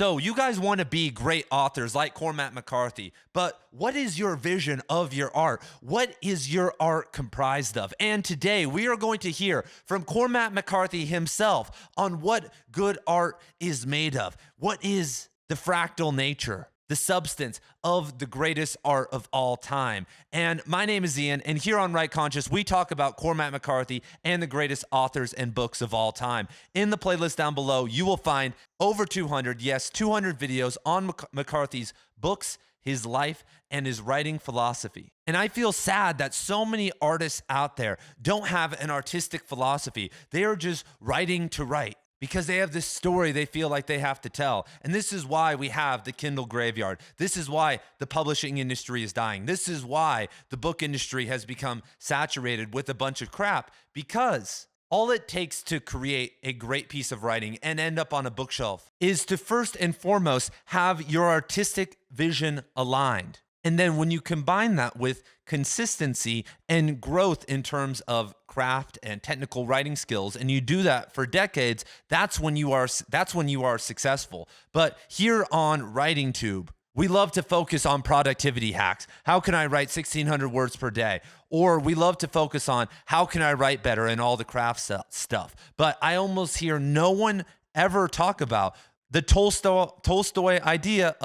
So you guys want to be great authors like Cormac McCarthy, but what is your vision of your art? What is your art comprised of? And today we are going to hear from Cormac McCarthy himself on what good art is made of. What is the fractal nature, the substance of the greatest art of all time? And my name is Ian, and here on Right Conscious, we talk about Cormac McCarthy and the greatest authors and books of all time. In the playlist down below, you will find over 200, yes, 200 videos on McCarthy's books, his life, and his writing philosophy. And I feel sad that so many artists out there don't have an artistic philosophy. They are just writing to write, because they have this story they feel like they have to tell. And this is why we have the Kindle graveyard. This is why the publishing industry is dying. This is why the book industry has become saturated with a bunch of crap, because all it takes to create a great piece of writing and end up on a bookshelf is to first and foremost have your artistic vision aligned. And then when you combine that with consistency and growth in terms of craft and technical writing skills, and you do that for decades, that's when you are successful. But here on WritingTube, we love to focus on productivity hacks. How can I write 1,600 words per day? Or we love to focus on how can I write better and all the craft stuff. But I almost hear no one ever talk about the Tolstoy idea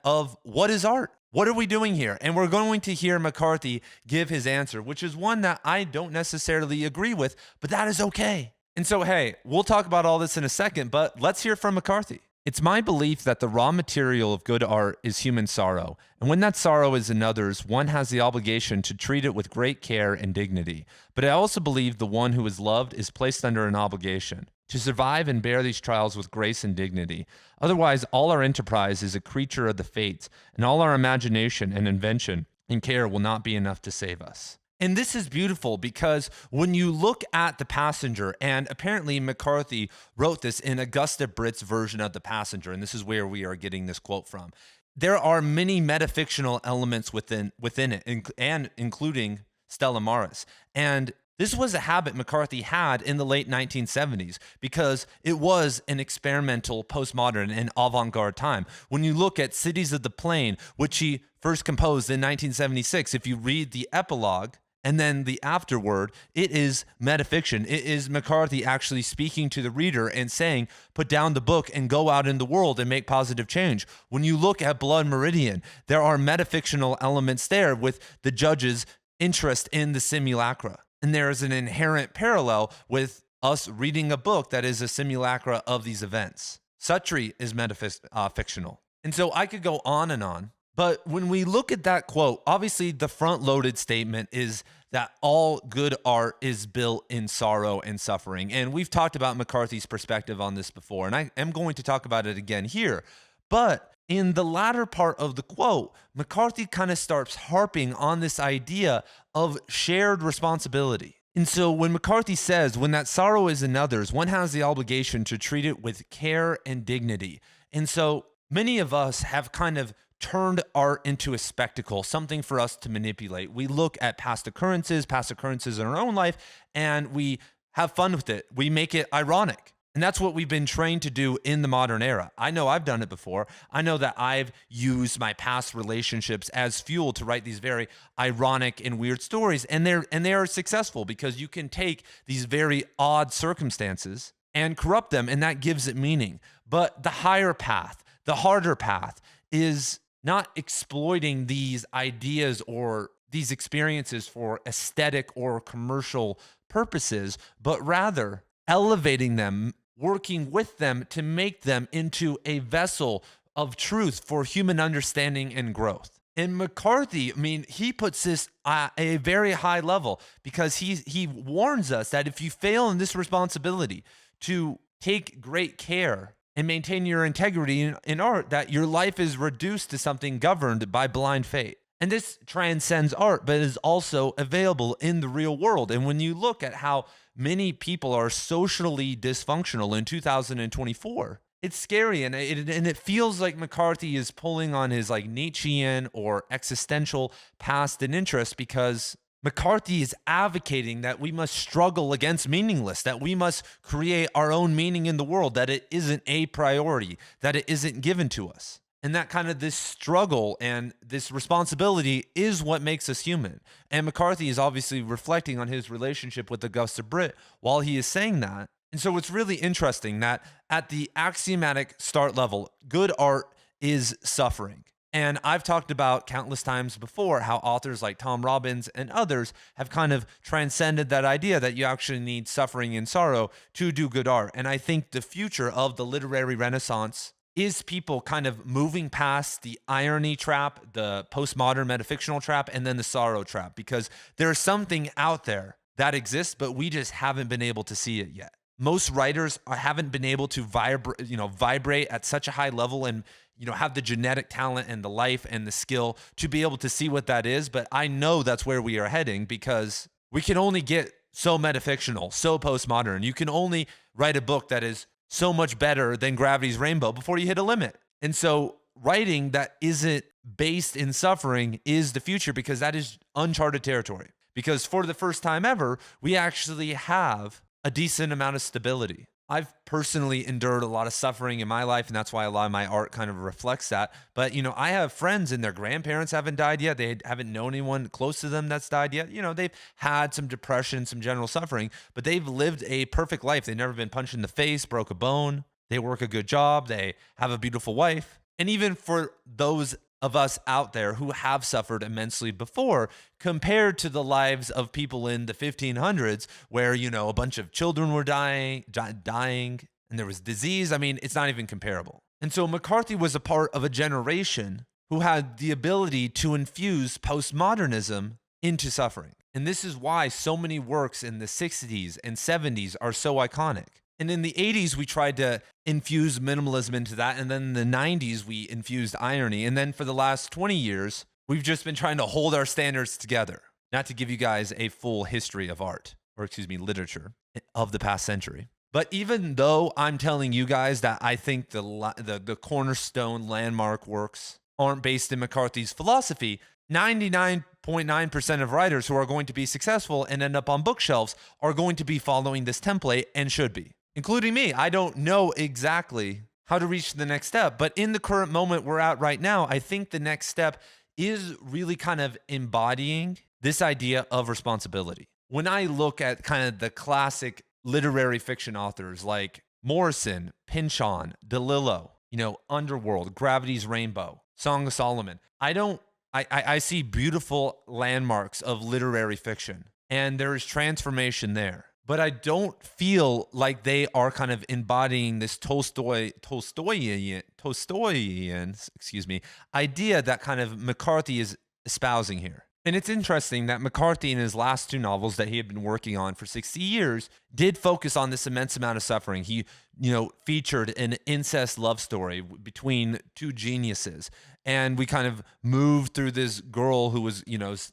of what is art? What are we doing here? And we're going to hear McCarthy give his answer, which is one that I don't necessarily agree with, but that is okay. And so, hey, we'll talk about all this in a second, but let's hear from McCarthy. It's my belief that the raw material of good art is human sorrow. And when that sorrow is another's, one has the obligation to treat it with great care and dignity. But I also believe the one who is loved is placed under an obligation to survive and bear these trials with grace and dignity. Otherwise, all our enterprise is a creature of the fates, and all our imagination and invention and care will not be enough to save us. And this is beautiful because when you look at The Passenger, and apparently McCarthy wrote this in Augusta Britt's version of The Passenger, and this is where we are getting this quote from, there are many metafictional elements within it, and including Stella Maris. And this was a habit McCarthy had in the late 1970s because it was an experimental, postmodern, and avant-garde time. When you look at Cities of the Plain, which he first composed in 1976, if you read the epilogue and then the afterword, it is metafiction. It is McCarthy actually speaking to the reader and saying, put down the book and go out in the world and make positive change. When you look at Blood Meridian, there are metafictional elements there with the judge's interest in the simulacra. And there is an inherent parallel with us reading a book that is a simulacra of these events. Suttree is fictional. And so I could go on and on. But when we look at that quote, obviously the front-loaded statement is that all good art is built in sorrow and suffering. And we've talked about McCarthy's perspective on this before, and I am going to talk about it again here. But in the latter part of the quote, McCarthy kind of starts harping on this idea of shared responsibility. And so when McCarthy says, when that sorrow is another's, one has the obligation to treat it with care and dignity. And so many of us have kind of turned art into a spectacle, something for us to manipulate. We look at past occurrences in our own life, and we have fun with it. We make it ironic. And that's what we've been trained to do in the modern era. I know I've done it before. I know that I've used my past relationships as fuel to write these very ironic and weird stories. And they are successful because you can take these very odd circumstances and corrupt them, and that gives it meaning. But the higher path, the harder path, is not exploiting these ideas or these experiences for aesthetic or commercial purposes, but rather elevating them, working with them to make them into a vessel of truth for human understanding and growth. And McCarthy, I mean, he puts this at a very high level because he warns us that if you fail in this responsibility to take great care and maintain your integrity in art, that your life is reduced to something governed by blind fate. And this transcends art, but is also available in the real world. And when you look at how many people are socially dysfunctional in 2024, it's scary. And it feels like McCarthy is pulling on his like Nietzschean or existential past and interest, because McCarthy is advocating that we must struggle against meaningless, that we must create our own meaning in the world, that it isn't a priority, that it isn't given to us. And that kind of this struggle and this responsibility is what makes us human. And McCarthy is obviously reflecting on his relationship with Augusta Britt while he is saying that. And so it's really interesting that at the axiomatic start level, good art is suffering. And I've talked about countless times before how authors like Tom Robbins and others have kind of transcended that idea that you actually need suffering and sorrow to do good art. And I think the future of the literary renaissance is people kind of moving past the irony trap, the postmodern metafictional trap, and then the sorrow trap, because there's something out there that exists, but we just haven't been able to see it yet. Most writers haven't been able to vibrate at such a high level and have the genetic talent and the life and the skill to be able to see what that is. But I know that's where we are heading, because we can only get so metafictional, so postmodern. You can only write a book that is so much better than Gravity's Rainbow before you hit a limit. And so writing that isn't based in suffering is the future, because that is uncharted territory. Because for the first time ever, we actually have a decent amount of stability. I've personally endured a lot of suffering in my life, and that's why a lot of my art kind of reflects that. But, I have friends and their grandparents haven't died yet. They haven't known anyone close to them that's died yet. They've had some depression, some general suffering, but they've lived a perfect life. They've never been punched in the face, broke a bone. They work a good job. They have a beautiful wife. And even for those of us out there who have suffered immensely before, compared to the lives of people in the 1500s where, a bunch of children were dying, and there was disease. I mean, it's not even comparable. And so McCarthy was a part of a generation who had the ability to infuse postmodernism into suffering. And this is why so many works in the 60s and 70s are so iconic. And in the 80s, we tried to infuse minimalism into that. And then in the 90s, we infused irony. And then for the last 20 years, we've just been trying to hold our standards together. Not to give you guys a full history of art, or literature of the past century. But even though I'm telling you guys that I think the cornerstone landmark works aren't based in McCarthy's philosophy, 99.9% of writers who are going to be successful and end up on bookshelves are going to be following this template, and should be. Including me. I don't know exactly how to reach the next step, but in the current moment we're at right now, I think the next step is really kind of embodying this idea of responsibility. When I look at kind of the classic literary fiction authors like Morrison, Pynchon, DeLillo, Underworld, Gravity's Rainbow, Song of Solomon, I see beautiful landmarks of literary fiction, and there is transformation there. But I don't feel like they are kind of embodying this Tolstoyan idea that kind of McCarthy is espousing here. And it's interesting that McCarthy, in his last two novels that he had been working on for 60 years, did focus on this immense amount of suffering. He, featured an incest love story between two geniuses. And we kind of moved through this girl who was,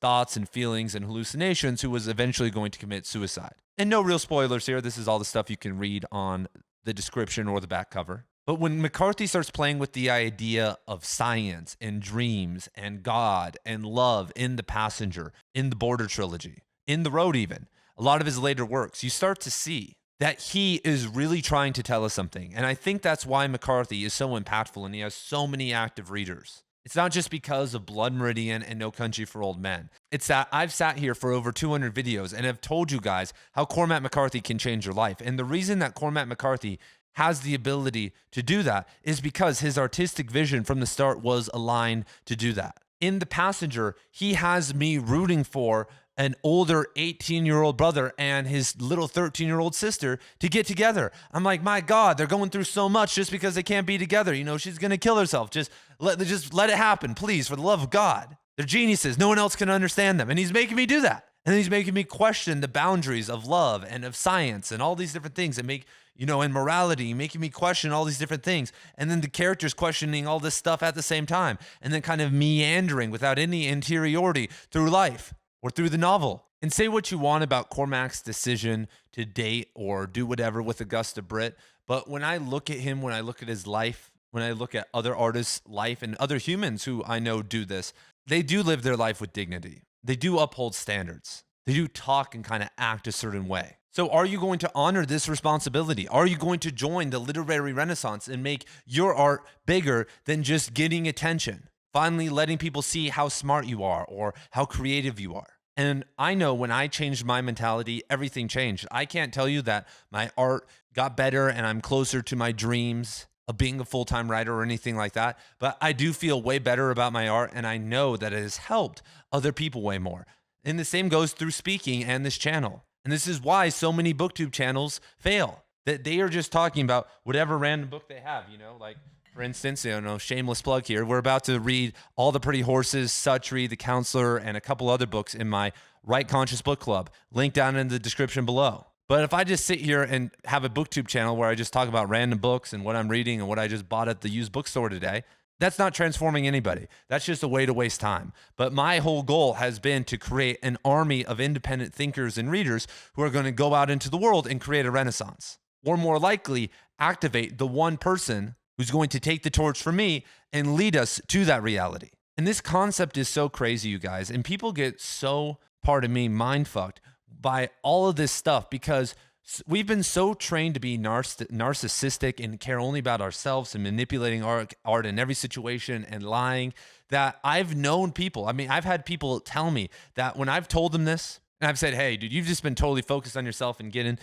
thoughts and feelings and hallucinations, who was eventually going to commit suicide. And no real spoilers here. This is all the stuff you can read on the description or the back cover. But when McCarthy starts playing with the idea of science and dreams and God and love in The Passenger, in the Border Trilogy, in The Road even, a lot of his later works, you start to see that he is really trying to tell us something. And I think that's why McCarthy is so impactful and he has so many active readers. It's not just because of Blood Meridian and No Country for Old Men. It's that I've sat here for over 200 videos and have told you guys how Cormac McCarthy can change your life. And the reason that Cormac McCarthy has the ability to do that is because his artistic vision from the start was aligned to do that. In The Passenger, he has me rooting for an older 18-year-old brother and his little 13-year-old sister to get together. I'm like, my God, they're going through so much just because they can't be together. She's going to kill herself. Just let it happen, please, for the love of God. They're geniuses. No one else can understand them. And he's making me do that. And then he's making me question the boundaries of love and of science and all these different things and and morality, making me question all these different things. And then the characters questioning all this stuff at the same time. And then kind of meandering without any interiority through life or through the novel. And say what you want about Cormac's decision to date or do whatever with Augusta Britt. But when I look at him, when I look at his life, when I look at other artists' life and other humans who I know do this, they do live their life with dignity. they do uphold standards. They do talk and kind of act a certain way. So are you going to honor this responsibility? Are you going to join the literary renaissance and make your art bigger than just getting attention? Finally, letting people see how smart you are or how creative you are. And I know when I changed my mentality, everything changed. I can't tell you that my art got better and I'm closer to my dreams of being a full-time writer or anything like that, but I do feel way better about my art, and I know that it has helped other people way more. And the same goes through speaking and this channel. And this is why so many booktube channels fail. That they are just talking about whatever random book they have, like for instance, shameless plug here. We're about to read All the Pretty Horses, Suttree, The Counselor, and a couple other books in my Right Conscious Book Club. Link down in the description below. But if I just sit here and have a booktube channel where I just talk about random books and what I'm reading and what I just bought at the used bookstore today, that's not transforming anybody. That's just a way to waste time. But my whole goal has been to create an army of independent thinkers and readers who are going to go out into the world and create a renaissance. Or more likely, activate the one person who's going to take the torch from me and lead us to that reality. And this concept is so crazy, you guys. And people get so, pardon me, mind fucked by all of this stuff because we've been so trained to be narcissistic and care only about ourselves and manipulating art in every situation and lying that I've known people. I mean, I've had people tell me that when I've told them this, and I've said, hey, dude, you've just been totally focused on yourself and getting,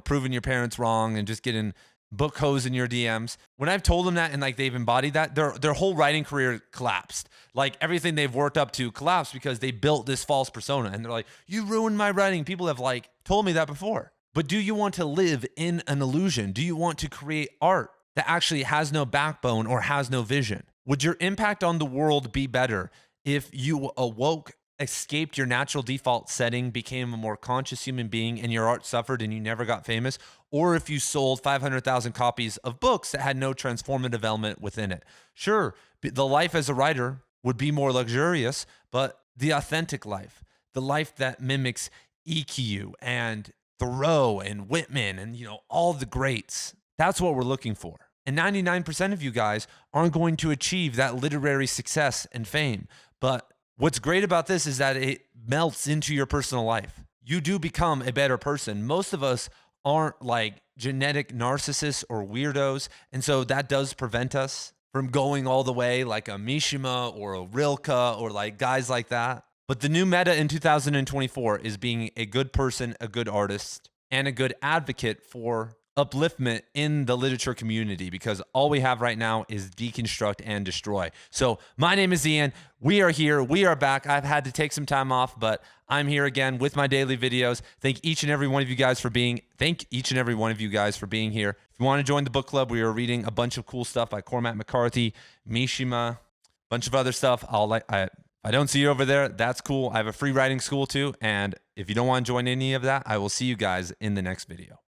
proving your parents wrong and just getting book hose in your DMs. When I've told them that and like they've embodied that, their whole writing career collapsed. Like everything they've worked up to collapsed because they built this false persona. And they're like, you ruined my writing. People have like told me that before. But do you want to live in an illusion? Do you want to create art that actually has no backbone or has no vision? Would your impact on the world be better if you awoke, escaped your natural default setting, became a more conscious human being, and your art suffered and you never got famous? Or if you sold 500,000 copies of books that had no transformative element within it? Sure, the life as a writer would be more luxurious, but the authentic life, the life that mimics EQ and Thoreau and Whitman and, all the greats, that's what we're looking for. And 99% of you guys aren't going to achieve that literary success and fame. But what's great about this is that it melts into your personal life. You do become a better person. Most of us aren't like genetic narcissists or weirdos. And so that does prevent us from going all the way like a Mishima or a Rilke or like guys like that. But the new meta in 2024 is being a good person, a good artist, and a good advocate for upliftment in the literature community, because all we have right now is deconstruct and destroy. So my name is Ian. We are here. We are back. I've had to take some time off, but I'm here again with my daily videos. Thank each and every one of you guys for being here. If you want to join the book club, we are reading a bunch of cool stuff by Cormac McCarthy, Mishima, a bunch of other stuff. I don't see you over there. That's cool. I have a free writing school too. And if you don't want to join any of that, I will see you guys in the next video.